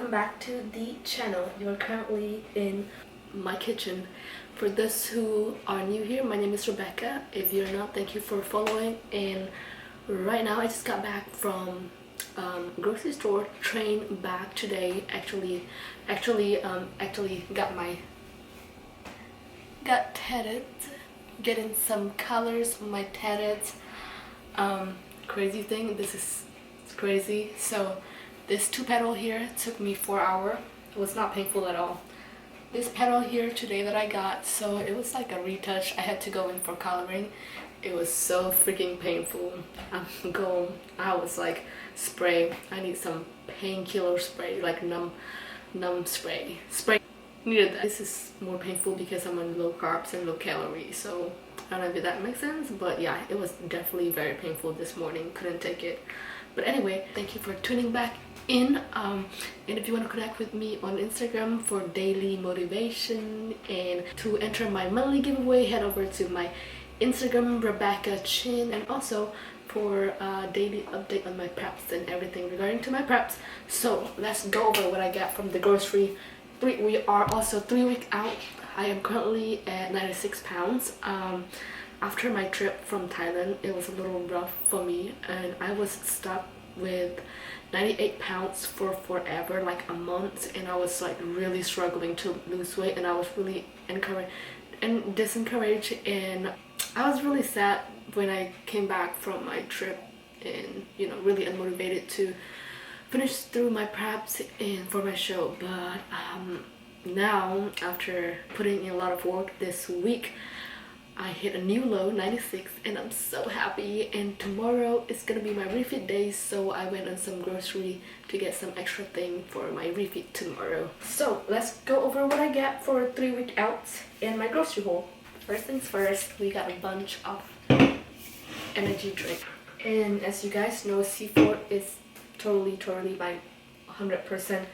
welcome back to the channel. You're currently in my kitchen. For those who are new here, my name is Rebecca. If you're not, thank you for following. And right now I just got back from grocery store, train back today. Actually got tatted, getting some colors on my tatted. Crazy thing, this is crazy. So this 2 petal here took me 4 hours. It was not painful at all. This petal here today that I got, so it was like a retouch. I had to go in for coloring. It was so freaking painful. I was like, spray. I need some painkiller spray, like numb spray. Needed that. This is more painful because I'm on low carbs and low calories. So I don't know if that makes sense, but yeah, it was definitely very painful this morning. Couldn't take it. But anyway, thank you for tuning back in. And if you want to connect with me on Instagram for daily motivation and to enter my monthly giveaway, head over to my Instagram, RECHIN, and also for a daily update on my preps and everything regarding to my preps. So let's go over what I got from the grocery. We are also 3 weeks out. I am currently at 96 pounds. After my trip from Thailand, it was a little rough for me, and I was stuck with 98 pounds for forever, like a month, and I was like really struggling to lose weight, and I was really discouraged, and I was really sad when I came back from my trip, and really unmotivated to finish through my preps and for my show. But now, after putting in a lot of work this week, I hit a new low, 96, and I'm so happy. And tomorrow is gonna be my refeed day, so I went on some grocery to get some extra thing for my refeed tomorrow. So let's go over what I got for 3 weeks out in my grocery haul. First things first, we got a bunch of energy drink, and as you guys know, C4 is totally my 100%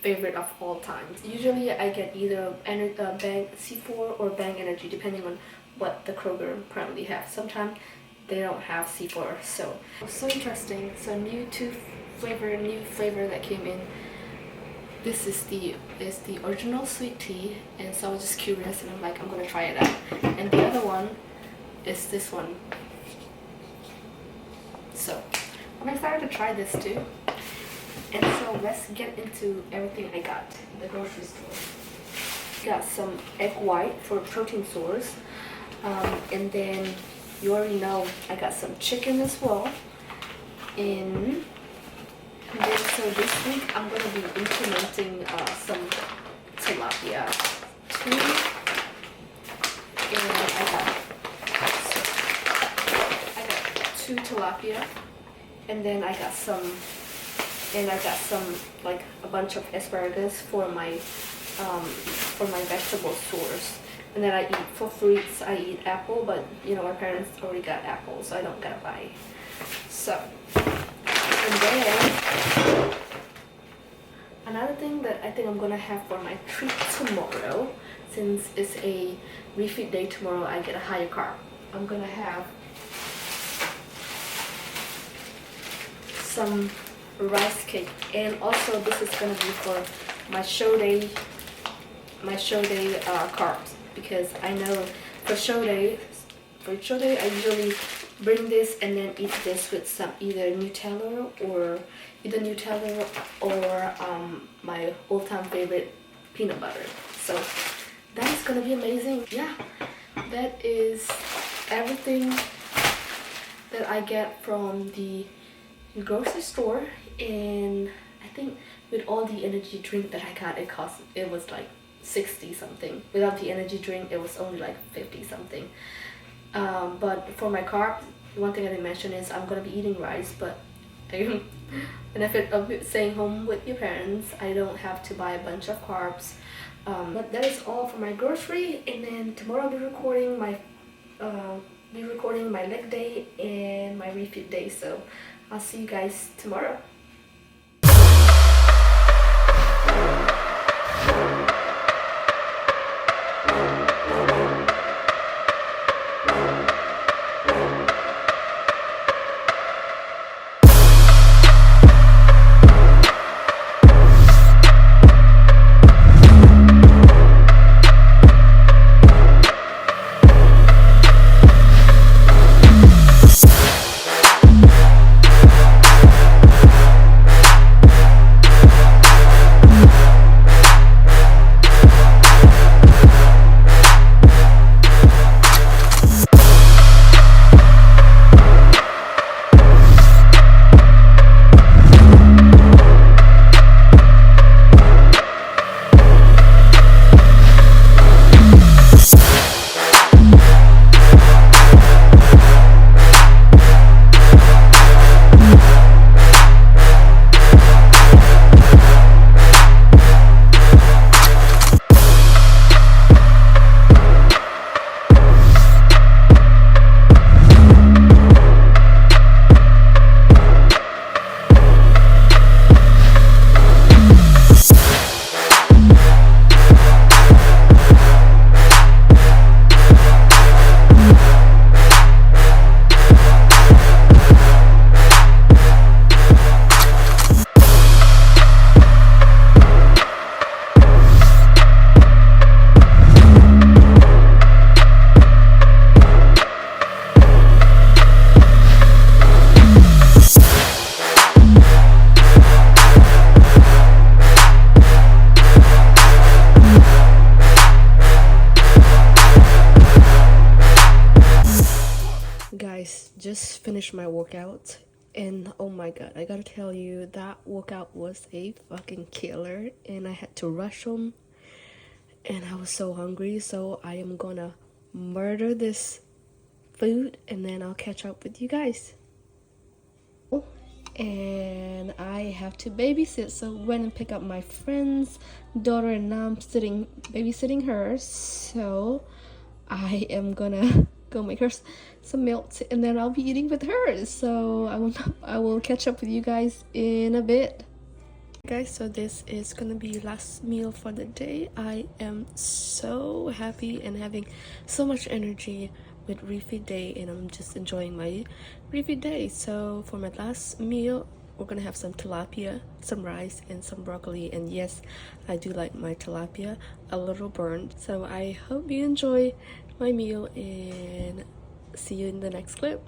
favorite of all time. Usually I get either Bang C4 or Bang Energy, depending on what the Kroger currently have. Sometimes they don't have C4, so interesting. So new flavor that came in. This is the original sweet tea, and so I was just curious, and I'm like, I'm gonna try it out. And the other one is this one. So I'm excited to try this too. And so let's get into everything I got in the grocery store. Got some egg white for protein source. And then you already know I got some chicken as well. And then so this week I'm going to be implementing some tilapia too. And I got 2 tilapia, and then I got some like a bunch of asparagus for my vegetable source. And then I eat for fruits, I eat apple, but my parents already got apple, so I don't gotta buy. So, and then another thing that I think I'm gonna have for my treat tomorrow, since it's a refeed day tomorrow, I get a higher carb. I'm gonna have some rice cake, and also this is gonna be for my show day carbs, because I know for show day I usually bring this and then eat this with some either Nutella or my all-time favorite peanut butter. So that is gonna be amazing. Yeah, that is everything that I get from the grocery store. And I think with all the energy drink that I got, it was like 60 something. Without the energy drink, it was only like 50 something. But for my carbs, one thing I didn't mention is I'm gonna be eating rice, but benefit of staying home with your parents, I don't have to buy a bunch of carbs. But that is all for my grocery, and then tomorrow I'll be recording my leg day and my refeed day. So I'll see you guys tomorrow. just finished my workout, and oh my god, I gotta tell you, that workout was a fucking killer, and I had to rush home, and I was so hungry, so I am gonna murder this food, and then I'll catch up with you guys. And I have to babysit, so went and pick up my friend's daughter, and now I'm babysitting her, so I am gonna go make her some milk, and then I'll be eating with her. So I will catch up with you guys in a bit. Guys, so this is gonna be last meal for the day. I am so happy and having so much energy with Refeed day, and I'm just enjoying my Refeed day. So for my last meal, we're gonna have some tilapia, some rice, and some broccoli. And yes, I do like my tilapia a little burnt. So I hope you enjoy my meal, and see you in the next clip.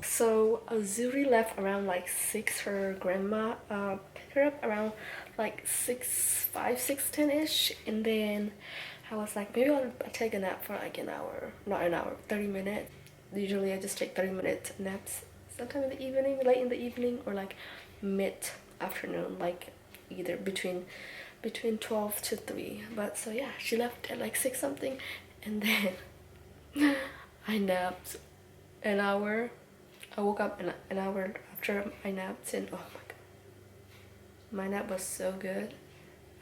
So Zuri left around like 6. Her grandma picked her up around like 6:05, 6:10ish, and then I was like, maybe I'll take a nap for like an hour, not an hour, 30 minutes. Usually I just take 30-minute naps sometime in the evening, late in the evening, or like mid-afternoon, like either between 12 to 3. But so yeah, she left at like 6 something, and then I napped an hour. I woke up an hour after I napped, and oh my god, my nap was so good.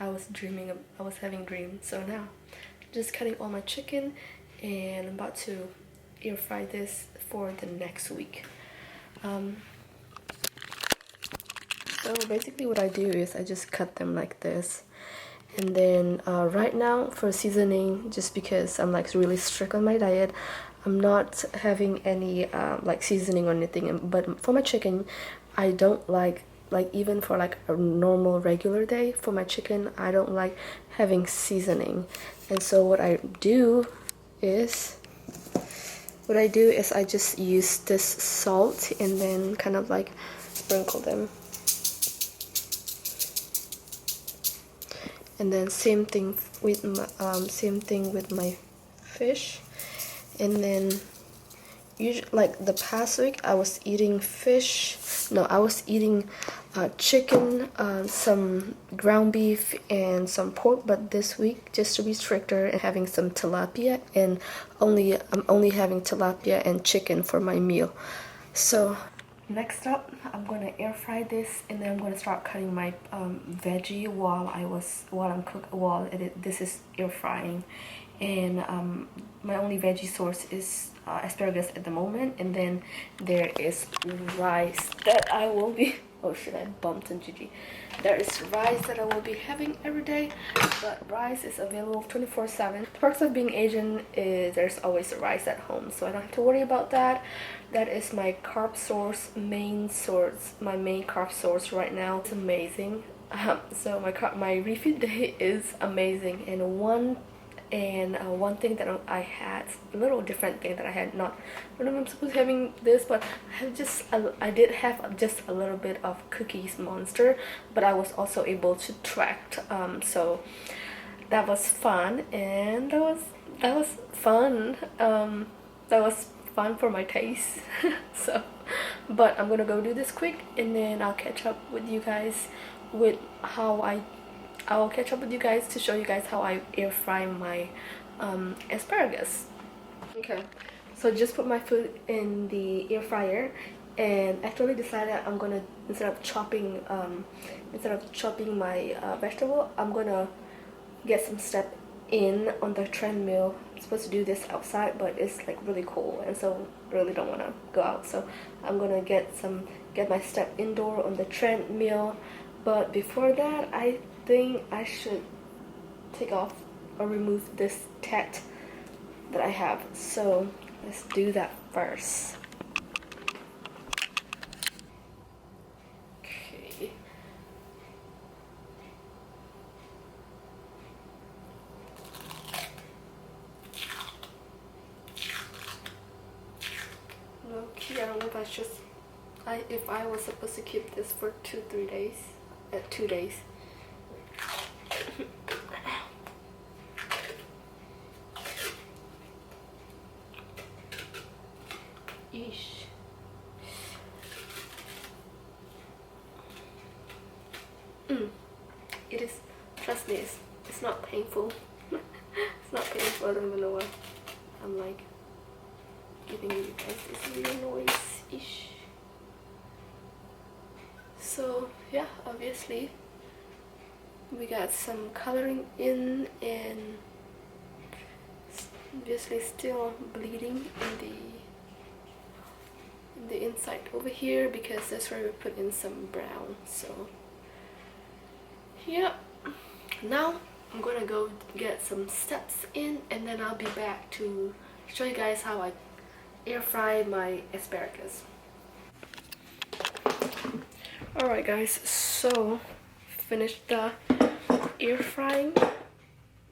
I was having dreams. So now, just cutting all my chicken, and I'm about to air fry this for the next week. So basically what I do is I just cut them like this. And then right now for seasoning, just because I'm like really strict on my diet, I'm not having any like seasoning or anything. But for my chicken, I don't like even for like a normal regular day, for my chicken I don't like having seasoning. And so what I do is I just use this salt, and then kind of like sprinkle them. And then same thing with my fish. And then usually, like the past week, I was eating fish. No, I was eating chicken, some ground beef, and some pork. But this week, just to be stricter, and having some tilapia, and I'm only having tilapia and chicken for my meal. So next up, I'm gonna air fry this, and then I'm gonna start cutting my veggie while this is air frying. And my only veggie source is asparagus at the moment, and then there is rice that I will be oh shit, I bumped into Gigi. There is rice that I will be having every day, but rice is available 24/7. The perks of being Asian is there's always rice at home, so I don't have to worry about that. That is my carb source, my main carb source right now. It's amazing. So my refeed day is amazing, and one thing that I had, a little different thing that I had, not, I don't know if I'm supposed to having this, but I did have just a little bit of Cookies Monster, but I was also able to track, so that was fun, and that was fun. That was fun for my taste. So, but I'm gonna go do this quick, and then I'll catch up with you guys with I'll catch up with you guys to show you guys how I air fry my asparagus. Okay, so just put my food in the air fryer, and actually decided I'm gonna, instead of chopping my vegetable, I'm gonna get some step in on the treadmill. I'm supposed to do this outside, but it's like really cold, and so really don't want to go out, so I'm gonna get my step indoor on the treadmill. But before that, I think I should take off or remove this tat that I have, so let's do that first. Okay. Okay, I don't know if if I was supposed to keep this for 2 days. 2 days. Yeesh. trust me, it's not painful. It's not painful. I don't even know why I'm like giving you guys this weird noise-ish. So yeah, obviously we got some coloring in, and obviously still bleeding in the inside over here, because that's where we put in some brown. So yeah, now I'm gonna go get some steps in, and then I'll be back to show you guys how I air fry my asparagus. Alright guys, so finished the air frying,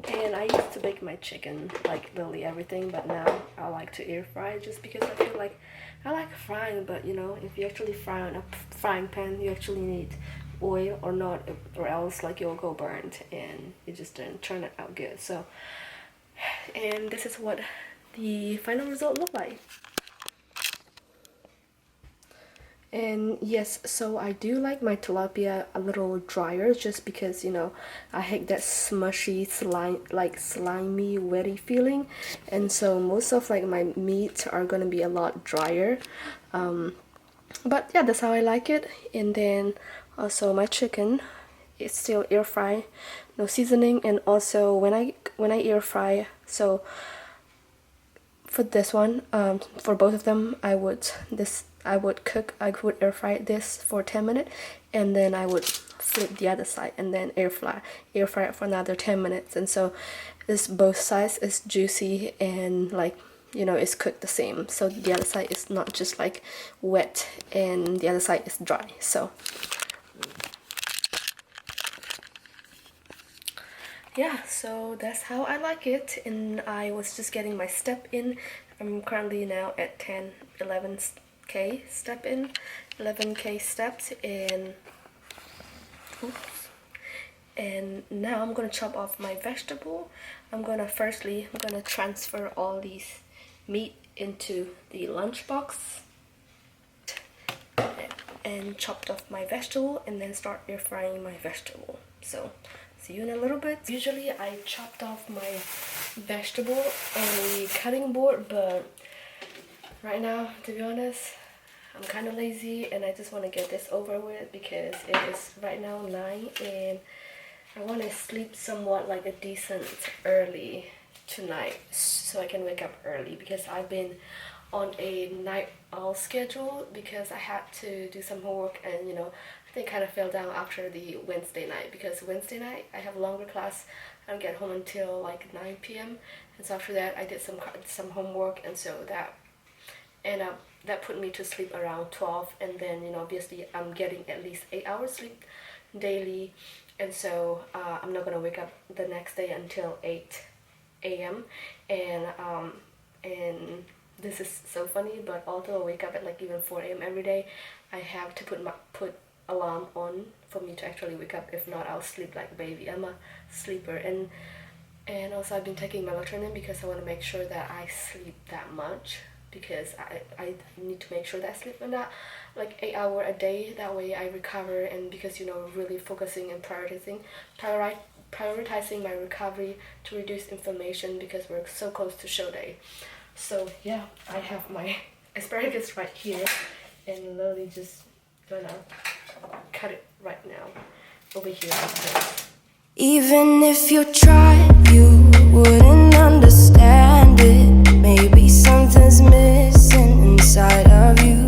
and I used to bake my chicken, like literally everything, but now I like to air fry just because I feel like I like frying, but you know, if you actually fry on a frying pan, you actually need oil or not, or else like you'll go burnt and it just didn't turn it out good. So, and this is what the final result looked like. And yes, so I do like my tilapia a little drier, just because, you know, I hate that smushy slime, like slimy wetty feeling, and so most of like my meats are gonna be a lot drier. But yeah, that's how I like it. And then also my chicken is still air fry, no seasoning. And also when I air fry, so for this one, for both of them, I would air fry this for 10 minutes, and then I would flip the other side and then air fry it for another 10 minutes. And so this both sides is juicy and, like, you know, it's cooked the same, so the other side is not just like wet and the other side is dry. So yeah, so that's how I like it. And I was just getting my step in. I'm currently now at 11k step in, 11k steps, and oops. And now I'm gonna chop off my vegetable. I'm gonna transfer all these meat into the lunchbox and chopped off my vegetable, and then start air frying my vegetable. So see you in a little bit. Usually I chopped off my vegetable on a cutting board, but right now, to be honest, I'm kind of lazy and I just want to get this over with, because it is right now 9 and I want to sleep somewhat like a decent early tonight, so I can wake up early, because I've been on a night owl schedule because I had to do some homework, and you know, I think kind of fell down after the Wednesday night, because Wednesday night I have a longer class. I don't get home until like 9 p.m. and so after that I did some homework, and so that put me to sleep around 12, and then, you know, obviously I'm getting at least 8 hours sleep daily, and so I'm not gonna wake up the next day until 8 a.m. and this is so funny, but although I wake up at like even 4 a.m. every day, I have to put alarm on for me to actually wake up. If not, I'll sleep like a baby. I'm a sleeper. And also I've been taking melatonin because I want to make sure that I sleep that much, because I need to make sure that I sleep in that like 8 hours a day. That way I recover, and because, you know, really focusing and prioritizing my recovery to reduce inflammation, because we're so close to show day. So yeah, I have my asparagus right here, and literally just gonna cut it right now over here. Even if you tried, you wouldn't understand it. Maybe something's missing inside of you.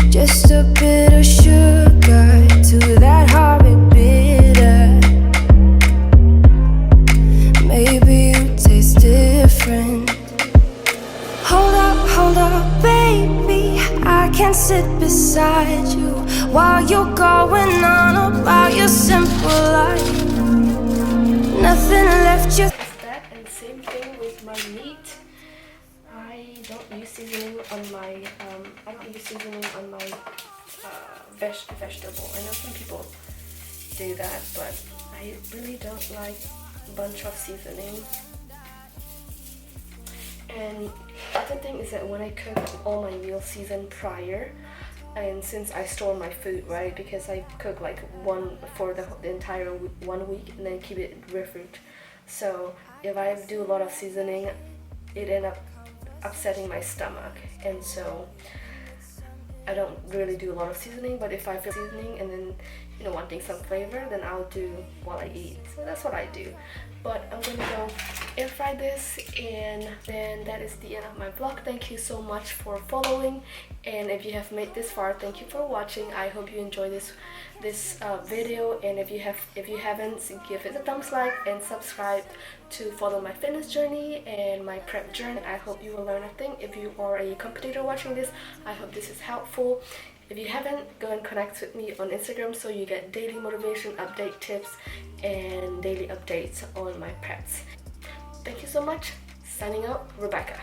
Just a bit of sugar to that horrid bitter. Maybe you taste different. Hold up, baby, I can sit beside you while you're going on about your simple life. Nothing left you. That, and same thing with my meat. I don't use seasoning on my vegetable. I know some people do that, but I really don't like a bunch of seasoning. And the other thing is that when I cook all my meal season prior, And since I store my food, right, because I cook like one for the entire 1 week and then keep it refried. So if I do a lot of seasoning, it ends up upsetting my stomach, and so I don't really do a lot of seasoning. But if I feel seasoning and then wanting some flavor, then I'll do while I eat. So that's what I do. But I'm gonna go air fry this, and then that is the end of my vlog. Thank you so much for following, and if you have made this far, thank you for watching. I hope you enjoy this video, and if you haven't, give it a thumbs like and subscribe to follow my fitness journey and my prep journey. I hope you will learn a thing. If you are a competitor watching this, I hope this is helpful. If you haven't, go and connect with me on Instagram so you get daily motivation, update tips, and daily updates on my preps. Thank you so much. Signing out, Rebecca.